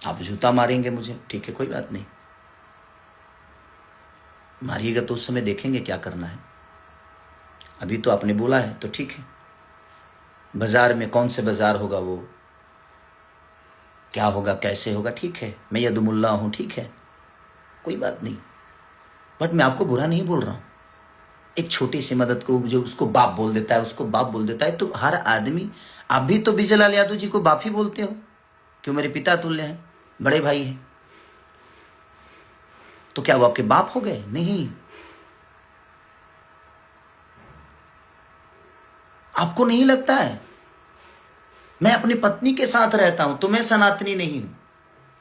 आप जूता मारेंगे मुझे, ठीक है, कोई बात नहीं, मारिएगा तो उस समय देखेंगे क्या करना है। अभी तो आपने बोला है तो ठीक है। बाजार में कौन से बाजार होगा, वो क्या होगा, कैसे होगा, ठीक है, मैं यदुमुल्ला हूं, ठीक है, कोई बात नहीं। बट मैं आपको बुरा नहीं बोल रहा हूं। एक छोटी सी मदद को जो उसको बाप बोल देता है, उसको बाप बोल देता है, तो हर आदमी, आप भी तो विजय लाल यादव जी को बाप ही बोलते हो, क्यों, मेरे पिता तुल्य हैं, बड़े भाई हैं, तो क्या वो आपके बाप हो गए? नहीं। आपको नहीं लगता है? मैं अपनी पत्नी के साथ रहता हूं तो मैं सनातनी नहीं हूं।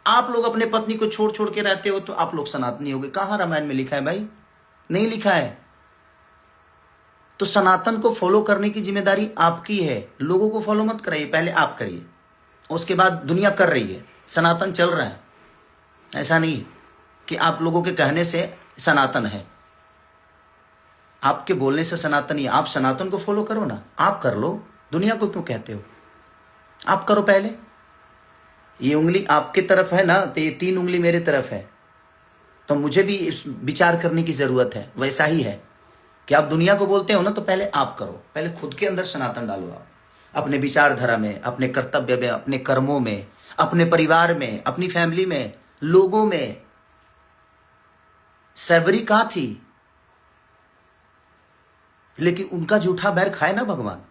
आप लोग अपने पत्नी को छोड़ छोड़ के रहते हो तो आप लोग सनातनी हो गए। कहां रामायण में लिखा है भाई? नहीं लिखा है। तो सनातन को फॉलो करने की जिम्मेदारी आपकी है। लोगों को फॉलो मत कराइए, पहले आप करिए, उसके बाद दुनिया कर रही है, सनातन चल रहा है। ऐसा नहीं कि आप लोगों के कहने से सनातन है, आपके बोलने से सनातन ही। आप सनातन को फॉलो करो ना, आप कर लो, दुनिया को क्यों कहते हो? आप करो पहले। ये उंगली आपके तरफ है ना, तो ये 3 उंगली मेरे तरफ है, तो मुझे भी इस विचार करने की जरूरत है। वैसा ही है कि आप दुनिया को बोलते हो ना, तो पहले आप करो, पहले खुद के अंदर सनातन डालो। आप अपने विचारधारा में, अपने कर्तव्य में, अपने कर्मों में, अपने परिवार में, अपनी फैमिली में, लोगों में। सैवरी कहां थी, लेकिन उनका जूठा बैर खाए ना भगवान।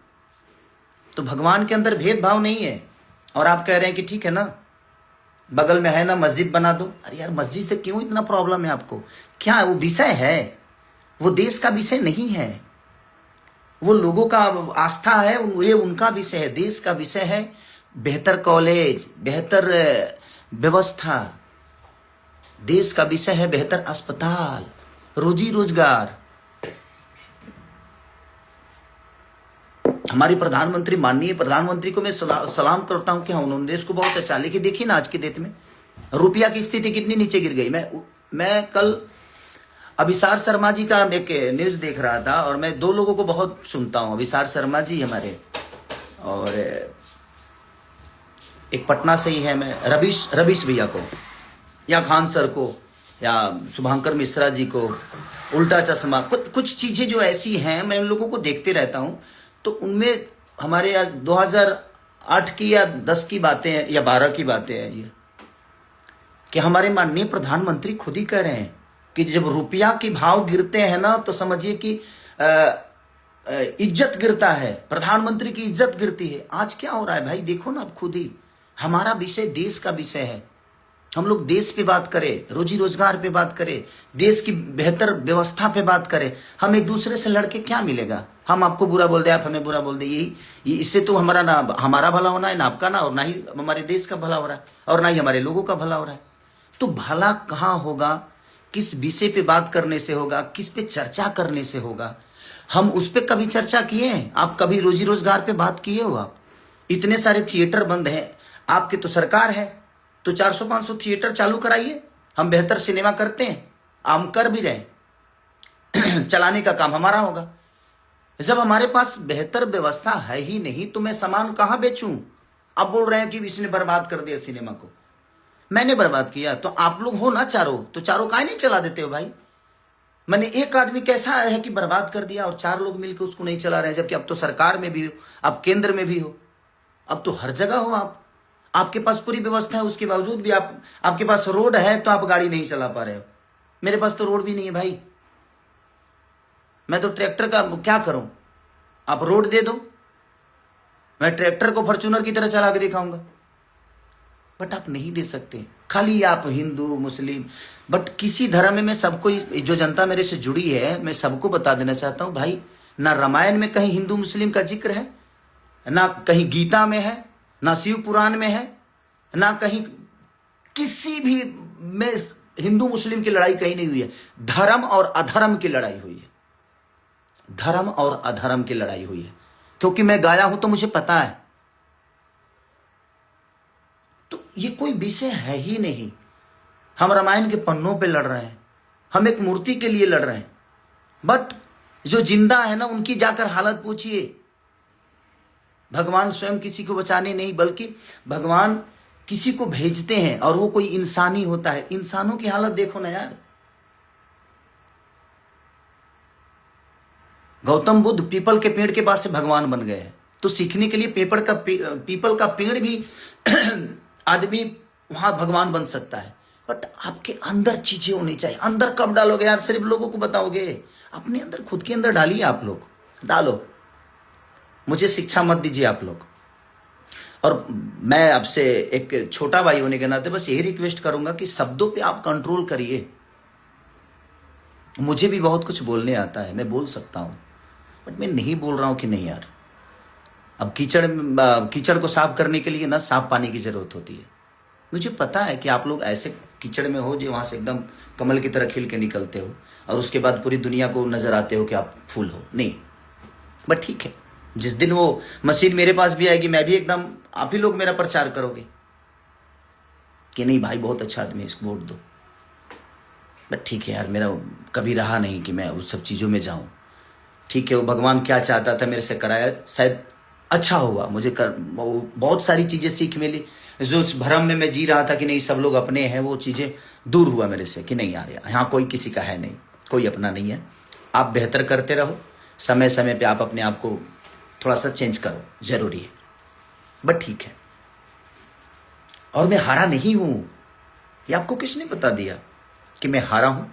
तो भगवान के अंदर भेदभाव नहीं है। और आप कह रहे हैं कि ठीक है ना, बगल में है ना, मस्जिद बना दो। अरे यार, मस्जिद से क्यों इतना प्रॉब्लम है आपको? क्या है वो? विषय है, वो देश का विषय नहीं है, वो लोगों का आस्था है, ये उनका विषय है। देश का विषय है बेहतर कॉलेज, बेहतर व्यवस्था। देश का विषय है बेहतर अस्पताल, रोजी रोजगार। हमारी प्रधानमंत्री, माननीय प्रधानमंत्री को मैं सलाम करता हूं कि हाँ, उन्होंने देश को बहुत अच्छा। लेकिन देखिए ना, आज की डेट में रुपया की स्थिति कितनी नीचे गिर गई। मैं कल अभिसार शर्मा जी का एक न्यूज देख रहा था, और मैं 2 लोगों को बहुत सुनता हूं, अभिसार शर्मा जी हमारे, और एक पटना से ही है, मैं रवीश भैया को, या खान सर को, या शुभांकर मिश्रा जी को, उल्टा चश्मा, कुछ चीजें जो ऐसी हैं, मैं उन लोगों को देखते रहता हूं। तो उनमें हमारे 2008 की या 10 की बातें हैं, या 12 की बातें हैं ये, कि हमारे माननीय प्रधानमंत्री खुद ही कह रहे हैं कि जब रुपया के भाव गिरते हैं ना, तो समझिए कि इज्जत गिरता है, प्रधानमंत्री की इज्जत गिरती है। आज क्या हो रहा है भाई, देखो ना आप खुद ही। हमारा विषय देश का विषय है। हम लोग देश पे बात करें, रोजी रोजगार पे बात करें, देश की बेहतर व्यवस्था पे बात करें। हम एक दूसरे से लड़के क्या मिलेगा? हम आपको बुरा बोल दे, आप हमें बुरा बोल दे, यही इससे तो हमारा ना हमारा भला होना है, ना आपका, ना, और ना ही हमारे देश का भला हो रहा है, और ना ही हमारे लोगों का भला हो रहा है। तो भला कहाँ होगा? किस विषय पे बात करने से होगा? किस पे चर्चा करने से होगा? हम उस पे कभी चर्चा किए हैं? आप कभी रोजी रोजगार पे बात किए हो? आप इतने सारे थिएटर बंद हैं, आपकी तो सरकार है, तो 400-500 थिएटर चालू कराइए। हम बेहतर सिनेमा करते हैं, हम कर भी रहे चलाने का काम हमारा होगा। जब हमारे पास बेहतर व्यवस्था है ही नहीं, तो मैं सामान कहां बेचूं? अब बोल रहे हैं कि इसने बर्बाद कर दिया सिनेमा को। मैंने बर्बाद किया? तो आप लोग हो ना चारों, तो चारों काहे नहीं चला देते हो भाई? मैंने एक आदमी कैसा है कि बर्बाद कर दिया, और 4 लोग मिलकर उसको नहीं चला रहे हैं, जबकि अब तो सरकार में भी हो, अब केंद्र में भी हो, अब तो हर जगह हो आप। आपके पास पूरी व्यवस्था है, उसके बावजूद भी आपके पास रोड है तो आप गाड़ी नहीं चला पा रहे हो। मेरे पास तो रोड भी नहीं है भाई, मैं तो ट्रैक्टर का क्या करूं? आप रोड दे दो, मैं ट्रैक्टर को फॉर्च्यूनर की तरह चला के दिखाऊंगा। बट आप नहीं दे सकते, खाली आप हिंदू मुस्लिम। बट किसी धर्म में सबको, जो जनता मेरे से जुड़ी है, मैं सबको बता देना चाहता हूं भाई, ना रामायण में कहीं हिंदू मुस्लिम का जिक्र है, ना कहीं गीता में है, ना शिव पुराण में है, ना कहीं किसी भी में हिंदू मुस्लिम की लड़ाई कहीं नहीं हुई है। धर्म और अधर्म की लड़ाई हुई है, धर्म और अधर्म की लड़ाई हुई है। क्योंकि मैं गाया हूं तो मुझे पता है। तो ये कोई विषय है ही नहीं। हम रामायण के पन्नों पे लड़ रहे हैं, हम एक मूर्ति के लिए लड़ रहे हैं। बट जो जिंदा है ना, उनकी जाकर हालत पूछिए। भगवान स्वयं किसी को बचाने नहीं, बल्कि भगवान किसी को भेजते हैं और वो कोई इंसानी होता है। इंसानों की हालत देखो ना यार। गौतम बुद्ध पीपल के पेड़ के पास से भगवान बन गए हैं, तो सीखने के लिए पीपल का पेड़ भी आदमी वहां भगवान बन सकता है। बट आपके अंदर चीजें होनी चाहिए। अंदर कब डालोगे यार? सिर्फ लोगों को बताओगे? अपने अंदर, खुद के अंदर डालिए। आप लोग डालो, मुझे शिक्षा मत दीजिए आप लोग। और मैं आपसे एक छोटा भाई होने के नाते बस यही रिक्वेस्ट करूंगा कि शब्दों पे आप कंट्रोल करिए। मुझे भी बहुत कुछ बोलने आता है, मैं बोल सकता हूं, बट मैं नहीं बोल रहा हूं कि नहीं यार। अब कीचड़ को साफ करने के लिए ना साफ पानी की जरूरत होती है। मुझे पता है कि आप लोग ऐसे कीचड़ में हो जो वहां से एकदम कमल की तरह खिल के निकलते हो और उसके बाद पूरी दुनिया को नजर आते हो कि आप फूल हो। नहीं, बट ठीक है, जिस दिन वो मशीन मेरे पास भी आएगी, मैं भी एकदम, आप ही लोग मेरा प्रचार करोगे कि नहीं भाई बहुत अच्छा आदमी है, इसको वोट दो। बट ठीक है यार, मेरा कभी रहा नहीं कि मैं उस सब चीज़ों में जाऊं। ठीक है, वो भगवान क्या चाहता था मेरे से कराया, शायद अच्छा हुआ। मुझे बहुत सारी चीज़ें सीख मिली। जो उस भ्रम में मैं जी रहा था कि नहीं सब लोग अपने हैं, वो चीज़ें दूर हुआ मेरे से कि नहीं यार, यहाँ कोई किसी का है नहीं, कोई अपना नहीं है। आप बेहतर करते रहो, समय समय पे आप अपने आप को थोड़ा सा चेंज करो, जरूरी है। बट ठीक है, और मैं हारा नहीं हूं, ये आपको किसने बता दिया कि मैं हारा हूं?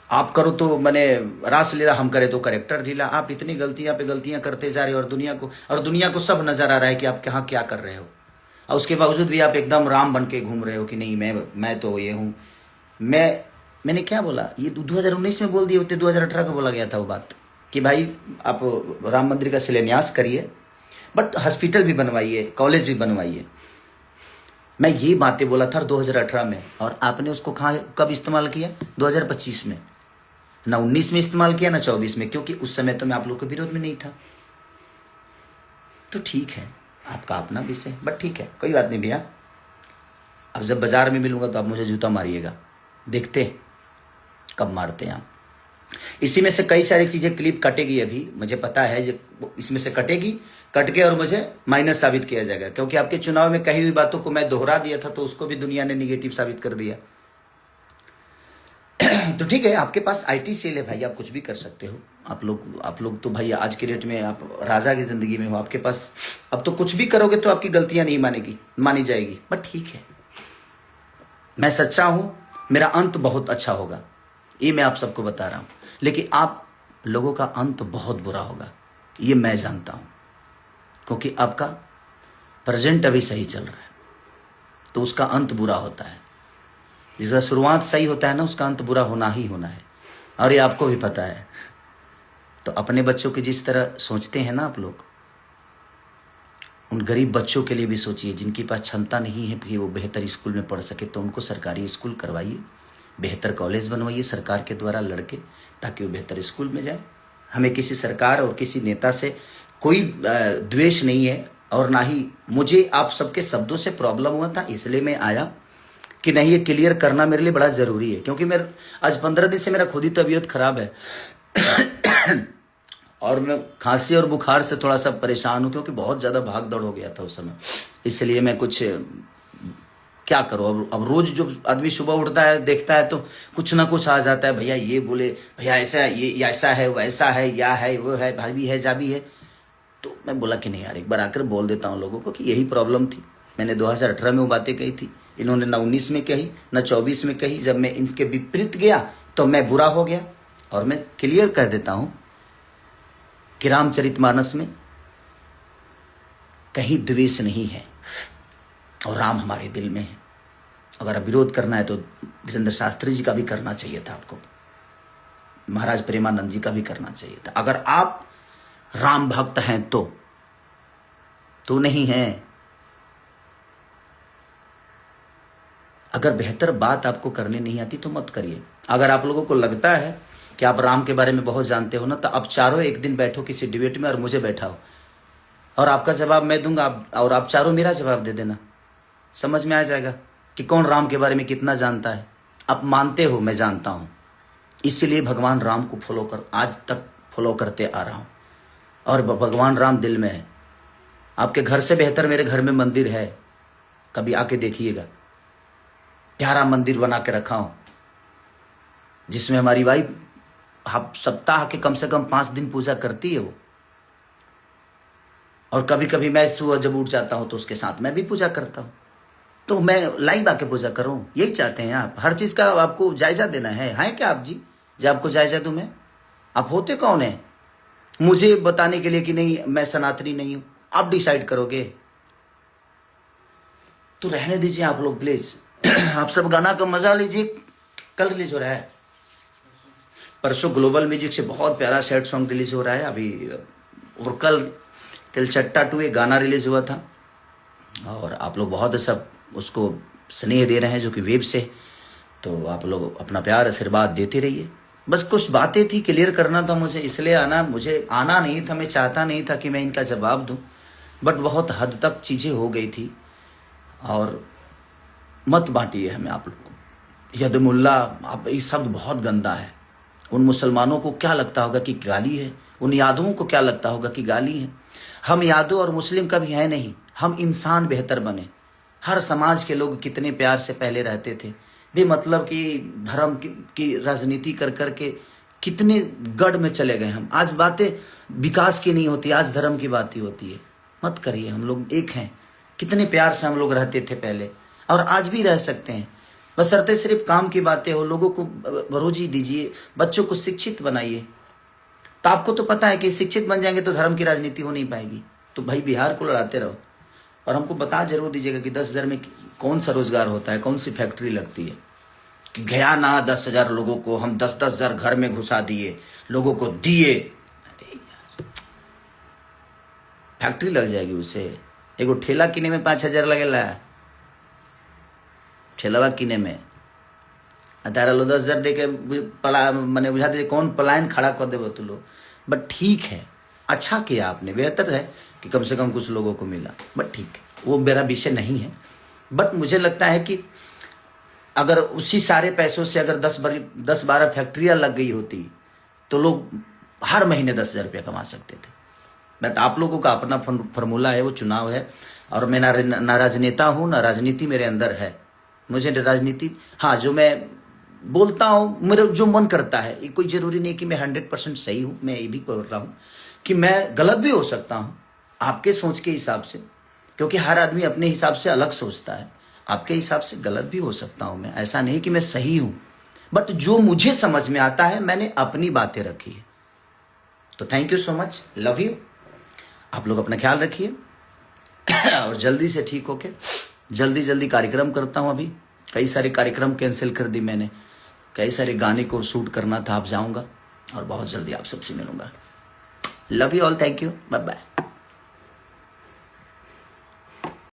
आप करो तो मैंने रास लीला, हम करे तो करेक्टर लीला। आप इतनी गलतियां पे गलतियां करते जा रहे हो और दुनिया को सब नजर आ रहा है कि आप कहाँ क्या कर रहे हो। और उसके बावजूद भी आप एकदम राम बन के घूम रहे हो कि नहीं मैं तो ये हूं। मैंने क्या बोला? ये 2019 में बोल दिए होते, 2018 का बोला गया था वो बात कि भाई आप राम मंदिर का शिलान्यास करिए, बट हॉस्पिटल भी बनवाइए, कॉलेज भी बनवाइए। मैं ये बातें बोला था 2018 में, और आपने उसको कब इस्तेमाल किया? 2025 में। ना 19 में इस्तेमाल किया, ना 24 में, क्योंकि उस समय तो मैं आप लोग के विरोध में नहीं था। तो ठीक है, आपका अपना विषय, बट ठीक है, कोई बात नहीं भैया। अब जब बाजार में मिलूंगा तो आप मुझे जूता मारिएगा, देखते कब मारते हैं आप। इसी में से कई सारी चीजें क्लिप कटेगी, अभी मुझे पता है इसमें से कटेगी, कट के और मुझे माइनस साबित किया जाएगा, क्योंकि आपके चुनाव में कही हुई बातों को मैं दोहरा दिया था, तो उसको भी दुनिया ने निगेटिव साबित कर दिया। तो ठीक है, आपके पास आईटी सेल है भाई, आप कुछ भी कर सकते हो। आप लोग तो भाई आज के डेट में आप राजा की जिंदगी में हो, आपके पास अब तो कुछ भी करोगे तो आपकी गलतियां नहीं मानी जाएगी। बट ठीक है, मैं सच्चा हूं, मेरा अंत बहुत अच्छा होगा, ये मैं आप सबको बता रहा हूं। लेकिन आप लोगों का अंत बहुत बुरा होगा, ये मैं जानता हूं, क्योंकि आपका प्रेजेंट अभी सही चल रहा है, तो उसका अंत बुरा होता है। जिसका शुरुआत सही होता है ना, उसका अंत बुरा होना ही होना है, और ये आपको भी पता है। तो अपने बच्चों की जिस तरह सोचते हैं ना आप लोग, उन गरीब बच्चों के लिए भी सोचिए, जिनके पास क्षमता नहीं है कि वो बेहतर स्कूल में पढ़ सके, तो उनको सरकारी स्कूल करवाइए, बेहतर कॉलेज बनवाइए सरकार के द्वारा लड़के, ताकि वो बेहतर स्कूल में जाए। हमें किसी सरकार और किसी नेता से कोई द्वेष नहीं है, और ना ही मुझे आप सबके शब्दों से प्रॉब्लम हुआ था, इसलिए मैं आया कि नहीं, ये क्लियर करना मेरे लिए बड़ा जरूरी है। क्योंकि मेरे आज 15 दिन से मेरा खुद ही तबीयत खराब है और मैं खांसी और बुखार से थोड़ा सा परेशान हूँ, क्योंकि बहुत ज़्यादा भाग दौड़ हो गया था उस समय। इसलिए मैं कुछ क्या करूँ, अब रोज जो आदमी सुबह उठता है देखता है तो कुछ ना कुछ आ जाता है, भैया ये बोले, भैया ऐसा है, ये ऐसा है, वैसा है, या है, वो है, भाभी है, जाबी है। तो मैं बोला कि नहीं यार, एक बार आकर बोल देता हूँ लोगों को कि यही प्रॉब्लम थी। मैंने 2018 में वो बातें कही थी, इन्होंने ना 19 में कही, ना 24 में कही। जब मैं इनके विपरीत गया तो मैं बुरा हो गया। और मैं क्लियर कर देता हूं कि रामचरितमानस में कहीं द्वेष नहीं है, और राम हमारे दिल में है। अगर अब विरोध करना है तो धीरेन्द्र शास्त्री जी का भी करना चाहिए था, आपको महाराज प्रेमानंद जी का भी करना चाहिए था। अगर आप राम भक्त हैं तो नहीं है। अगर बेहतर बात आपको करने नहीं आती तो मत करिए। अगर आप लोगों को लगता है कि आप राम के बारे में बहुत जानते हो ना, तो आप चारों एक दिन बैठो किसी डिबेट में और मुझे बैठाओ, और आपका जवाब मैं दूंगा, और आप चारों मेरा जवाब दे देना। समझ में आ जाएगा कि कौन राम के बारे में कितना जानता है। आप मानते हो, मैं जानता हूं, इसलिए भगवान राम को आज तक फॉलो करते आ रहा हूं, और भगवान राम दिल में है। आपके घर से बेहतर मेरे घर में मंदिर है, कभी आके देखिएगा। प्यारा मंदिर बना के रखा हूं, जिसमें हमारी वाइफ सप्ताह के कम से कम 5 दिन पूजा करती है वो। और कभी कभी मैं सुबह जब उठ जाता हूं तो उसके साथ मैं भी पूजा करता हूं। तो मैं लाइव आके पूजा करूं, यही चाहते हैं आप। हर चीज का आपको जायजा देना है क्या आप जी? जब आपको जायजा दूं मैं, आप होते कौन है मुझे बताने के लिए कि नहीं मैं सनातनी नहीं हूं? आप डिसाइड करोगे तो रहने दीजिए आप लोग प्लीज। आप सब गाना का मजा लीजिए। कल रिलीज हो रहा है, परसों ग्लोबल म्यूजिक से बहुत प्यारा सैड सॉन्ग रिलीज हो रहा है अभी। और कल तिलचट्टा 2 एक गाना रिलीज हुआ था, और आप लोग बहुत सब उसको स्नेह दे रहे हैं, जो कि वेब से। तो आप लोग अपना प्यार आशीर्वाद देते रहिए। बस कुछ बातें थी क्लियर करना था मुझे, इसलिए मुझे आना नहीं था। मैं चाहता नहीं था कि मैं इनका जवाब दूं, बट बहुत हद तक चीज़ें हो गई थी। और मत बांटिए हमें आप लोग को। यदमुल्ला, आप ये शब्द बहुत गंदा है। उन मुसलमानों को क्या लगता होगा कि गाली है, उन यादवों को क्या लगता होगा कि गाली है। हम यादव और मुस्लिम कभी है नहीं, हम इंसान बेहतर बने। हर समाज के लोग कितने प्यार से पहले रहते थे, बेमतलब कि धर्म की राजनीति कर करके कितने गढ़ में चले गए हम। आज बातें विकास की नहीं होती, आज धर्म की बात ही होती है। मत करिए, हम लोग एक हैं। कितने प्यार से हम लोग रहते थे पहले, और आज भी रह सकते हैं। बशर्ते सिर्फ काम की बातें हो। लोगों को रोजी दीजिए, बच्चों को शिक्षित बनाइए। तो आपको तो पता है कि शिक्षित बन जाएंगे तो धर्म की राजनीति हो नहीं पाएगी। तो भाई बिहार को लड़ाते रहो, और हमको बता जरूर दीजिएगा कि 10,000 में कौन सा रोजगार होता है, कौन सी फैक्ट्री लगती है। कि गया ना 10,000 लोगों को हम 10,000 घर में घुसा दिए, लोगों को दिए। अरे यार, फैक्ट्री लग जाएगी उसे। एगो ठेला किने में 5,000 लगेला, ठेलावा किने में। तारा लो 10,000 दे के मैंने बुझा दे कौन पलायन खड़ा कर देव तू लोग। बट ठीक है, अच्छा किया आपने, बेहतर है कि कम से कम कुछ लोगों को मिला। बट ठीक है, वो मेरा विषय नहीं है। बट मुझे लगता है कि अगर उसी सारे पैसों से अगर 10-12 फैक्ट्रियां लग गई होती तो लोग हर महीने 10,000 रुपया कमा सकते थे। बट आप लोगों का अपना फॉर्मूला है, वो चुनाव है। और मैं ना राजनेता हूँ, ना राजनीति मेरे अंदर है। मुझे राजनीति, हाँ, जो मैं बोलता हूँ, मेरा जो मन करता है, ये कोई जरूरी नहीं कि मैं 100% सही हूँ। मैं ये भी बोल रहा हूँ कि मैं गलत भी हो सकता हूँ आपके सोच के हिसाब से, क्योंकि हर आदमी अपने हिसाब से अलग सोचता है। आपके हिसाब से गलत भी हो सकता हूँ मैं, ऐसा नहीं कि मैं सही हूँ। बट जो मुझे समझ में आता है, मैंने अपनी बातें रखी है। तो thank you so much, love you. आप लोग अपना ख्याल रखिए, और जल्दी से ठीक होके जल्दी कार्यक्रम करता हूँ। अभी कई सारे कार्यक्रम कैंसिल कर दी मैंने, कई सारे गाने को शूट करना था। आप जाऊंगा और बहुत जल्दी आप सबसे मिलूंगा। Love you all, thank you, bye bye.